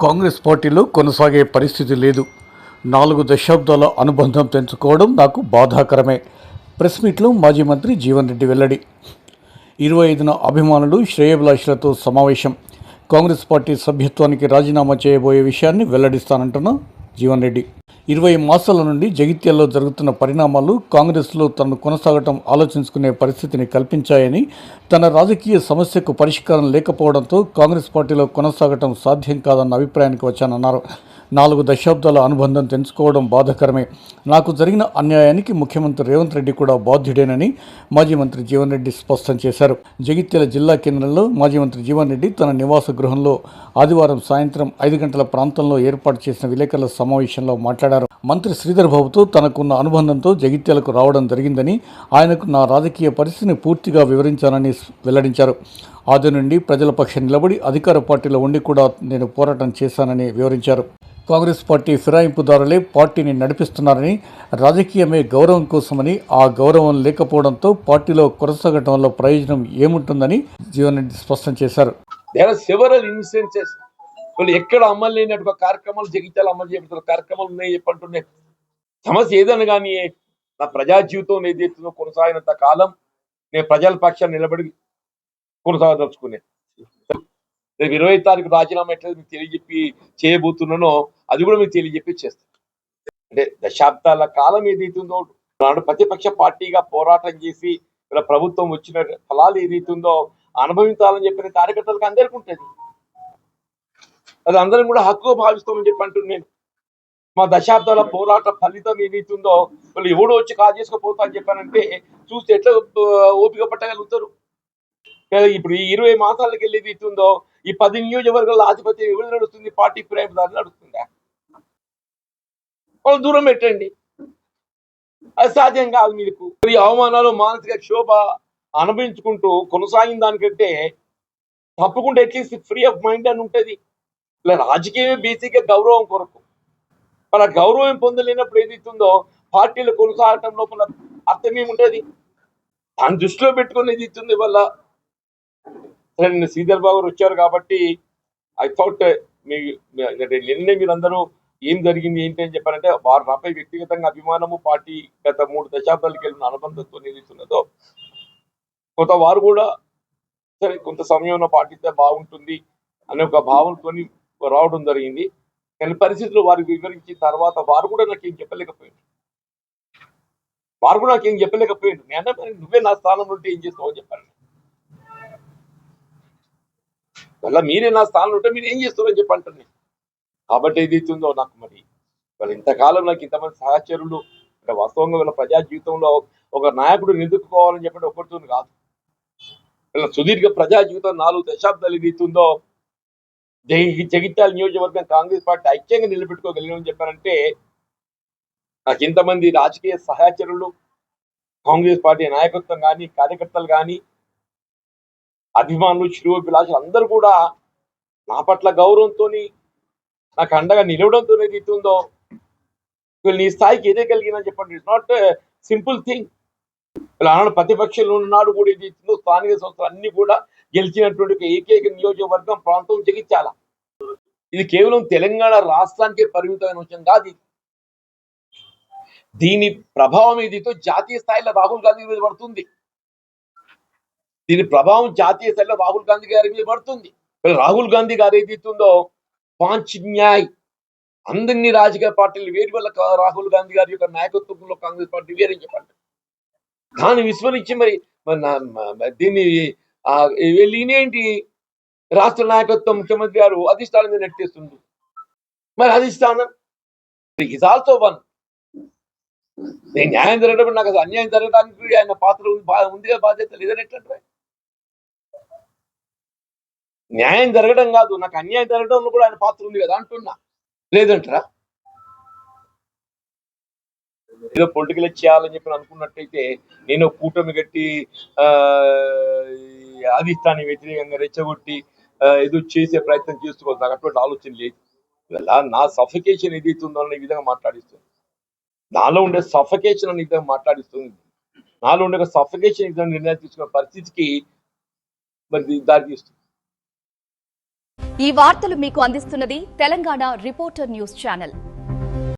కాంగ్రెస్ పార్టీలో కొనసాగే పరిస్థితి లేదు. 4 దశాబ్దాల అనుబంధం తెంచుకోవడం నాకు బాధాకరమే. ప్రెస్ మీట్లో మాజీ మంత్రి జీవన్ రెడ్డి వెల్లడి. 25న అభిమానులు శ్రేయోభిలాషులతో సమావేశం. కాంగ్రెస్ పార్టీ సభ్యత్వానికి రాజీనామా చేయబోయే విషయాన్ని వెల్లడిస్తానంటున్న జీవన్ రెడ్డి. 20 మాసాల నుండి జగిత్యాల్లో జరుగుతున్న పరిణామాలు కాంగ్రెస్లో తనను కొనసాగటం ఆలోచించుకునే పరిస్థితిని కల్పించాయని, తన రాజకీయ సమస్యకు పరిష్కారం లేకపోవడంతో కాంగ్రెస్ పార్టీలో కొనసాగటం సాధ్యం కాదన్న అభిప్రాయానికి వచ్చానన్నారు. 4 దశాబ్దాల అనుబంధం తెంచుకోవడం బాధాకరమే. నాకు జరిగిన అన్యాయానికి ముఖ్యమంత్రి రేవంత్ రెడ్డి కూడా బాధ్యుడేనని మాజీ మంత్రి జీవన్ రెడ్డి స్పష్టం చేశారు. జగిత్యాల జిల్లా కేంద్రంలో మాజీ మంత్రి జీవన్ రెడ్డి తన నివాస గృహంలో ఆదివారం సాయంత్రం 5 గంటల ప్రాంతంలో ఏర్పాటు చేసిన విలేకరుల సమావేశంలో మాట్లాడారు. మంత్రి శ్రీధర్ బాబుతో తనకున్న అనుబంధంతో జగిత్యాలకు రావడం జరిగిందని, ఆయనకు నా రాజకీయ పరిస్థితిని పూర్తిగా వివరించానని వెల్లడించారు. ఆది నుండి ప్రజల పక్షం నిలబడి అధికార పార్టీలో ఉండి కూడా నేను పోరాటం చేశానని వివరించారు. కాంగ్రెస్ పార్టీ ఫిరాయింపుదారులే పార్టీని నడిపిస్తున్నారని, రాజకీయమే గౌరవం కోసమని, ఆ గౌరవం లేకపోవడంతో పార్టీలో కొనసాగటం వల్ల ప్రయోజనం ఏముంటుందని జీవన్ రెడ్డి స్పష్టం చేశారు. ఎక్కడ అమలు లేనటువంటి కార్యక్రమాలు జగిత్యాల అమలు చేయబడుతున్న కార్యక్రమాలు ఉన్నాయి చెప్పంటున్నాయి. సమస్య ఏదైనా కానీ నా ప్రజా జీవితం ఏదైతుందో కొనసాగినంత కాలం నేను ప్రజల పక్షాన్ని నిలబడి కొనసాగదలుచుకునేది. రేపు 20వ తారీఖు రాజీనామా ఎట్లా మీకు తెలియజెప్పి చేయబోతున్నానో అది కూడా మీకు తెలియజెప్పి చేస్తాను. అంటే దశాబ్దాల కాలం ఏదైతుందో నాడు ప్రతిపక్ష పార్టీగా పోరాటం చేసి ఇలా ప్రభుత్వం వచ్చిన ఫలాలు ఏదైతుందో అనుభవించాలని చెప్పిన కార్యకర్తలకు అందరికీ ఉంటుంది. అది అందరం కూడా హక్కుగా భావిస్తామని చెప్పి అంటున్నాను. మా దశాబ్దాల పోరాట ఫలితం ఏదైతుందో వాళ్ళు ఎవడో వచ్చి కాల్ చేసుకోపోతా అని చెప్పానంటే చూస్తే ఎట్లా ఓపిక పట్టగలుగుతారు. ఇప్పుడు ఈ 20 మాసాలకు వెళ్ళేది ఇస్తుందో ఈ 10 నియోజకవర్గాల ఆధిపత్యం ఎవరు నడుస్తుంది? పార్టీ ఫిరాయింపుదారులు నడుస్తుందా? వాళ్ళు దూరం పెట్టండి. అది సాధ్యం కాదు. మీకు ఈ అవమానాలు మానసిక క్షోభ అనుభవించుకుంటూ కొనసాగిన దానికంటే తప్పకుండా అట్లీస్ట్ ఫ్రీ ఆఫ్ మైండ్ అని ఉంటుంది. ఇలా రాజకీయమే బేసిక్గా గౌరవం కొరకు. మన గౌరవం పొందలేనప్పుడు ఏదైతుందో పార్టీలు కొనసాగటం లోపల అర్థం ఏముంటుంది? దాన్ని దృష్టిలో పెట్టుకుని ఏది ఇస్తుంది వల్ల శ్రీధర్ బాబు గారు వచ్చారు కాబట్టి ఐ థాట్ నిన్నే మీరందరూ ఏం జరిగింది ఏంటి అని చెప్పారంటే వారు నాపై వ్యక్తిగతంగా అభిమానము, పార్టీ గత 3 దశాబ్దాలకు వెళ్ళిన అనుబంధంతో ఏదైతున్నదో కొంత వారు కూడా సరే కొంత సమయంలో పాటిస్తే బాగుంటుంది అనే ఒక భావనతో రావడం జరిగింది. కానీ పరిస్థితులు వారికి వివరించిన తర్వాత వారు కూడా నాకేం చెప్పలేకపోయింది. నేను నువ్వే నా స్థానంలో ఉంటే ఏం చేస్తావు అని చెప్పాను. మళ్ళీ మీరే నా స్థానంలో ఉంటే మీరు ఏం చేస్తారో అని చెప్పంటారు. కాబట్టి ఏదైతుందో నాకు మరి వాళ్ళు ఇంతకాలం నాకు ఇంతమంది సహచరులు అంటే వాస్తవంగా వీళ్ళ ప్రజా జీవితంలో ఒక నాయకుడు నిలుపుకోవాలని చెప్పి ఒకరితో కాదు. వీళ్ళ సుదీర్ఘ ప్రజా జీవితం 4 దశాబ్దాలు ఏదైతుందో జగిత్యాల నియోజకవర్గం కాంగ్రెస్ పార్టీ ఐక్యంగా నిలబెట్టుకోగలిగామని చెప్పారంటే నాకు ఇంతమంది రాజకీయ సహచరులు, కాంగ్రెస్ పార్టీ నాయకత్వం కానీ, కార్యకర్తలు కానీ, అభిమానులు, శ్రేయోభిలాషులు అందరూ కూడా నా పట్ల గౌరవంతో నాకు అండగా నిలవడంతో ఏదైతుందో వీళ్ళు నీ స్థాయికి ఎదగలిగిందని చెప్పండి. It's not simple thing. వీళ్ళు ఆనాడు ప్రతిపక్షంలో ఉన్నాడు కూడా ఏదైతుందో స్థానిక సంస్థలు అన్ని కూడా గెలిచినటువంటి ఏకైక నియోజకవర్గం ప్రాంతం జగిత్యాల. ఇది కేవలం తెలంగాణ రాష్ట్రానికే పరిమితమైన విషయం కాదు. దీని ప్రభావం ఏదైతే జాతీయ స్థాయిలో రాహుల్ గాంధీ మీద పడుతుంది. దీని ప్రభావం జాతీయ స్థాయిలో రాహుల్ గాంధీ గారి మీద పడుతుంది. రాహుల్ గాంధీ గారు ఏదైతుందో 5 న్యాయ్ అందరినీ రాజకీయ పార్టీలు వేరు వల్ల రాహుల్ గాంధీ గారి యొక్క నాయకత్వంలో కాంగ్రెస్ పార్టీ వేరే చెప్పండి. దాన్ని విస్మరించి మరి దీన్ని వీళ్ళేంటి రాష్ట్ర నాయకత్వం ముఖ్యమంత్రి గారు అధిష్టానం మీద నెట్టేస్తుంది. మరి అధిష్టానం ఈజ్ ఆల్సో వన్. నేను న్యాయం జరగడం నాకు అసలు అన్యాయం జరగడానికి ఆయన పాత్ర ఉందిగా, బాధ్యత లేదని ఎట్లంటే న్యాయం జరగడం కాదు నాకు అన్యాయం జరగడంలో కూడా ఆయన పాత్ర ఉంది కదా అంటున్నా. లేదంటారా? ఏదో పొలిటికల్ చేయాలని చెప్పి అనుకున్నట్టయితే నేను కూటమి కట్టి అధిష్టాన్ని వ్యతిరేకంగా రెచ్చగొట్టి ఏదో చేసే ప్రయత్నం చేసుకోవాలి. నాకు అటువంటి ఆలోచన లేదు. ఇలా నా సఫికేషన్ ఏదైతుందో అనే విధంగా మాట్లాడిస్తుంది. నాలో ఉండే సఫికేషన్ అనే విధంగా మాట్లాడిస్తుంది. నాలో ఉండే సఫికేషన్ విధంగా నిర్ణయం తీసుకునే పరిస్థితికి మరి దారి తీస్తుంది. ఈ వార్తలు మీకు అందిస్తున్నది తెలంగాణ రిపోర్టర్ న్యూస్ ఛానల్.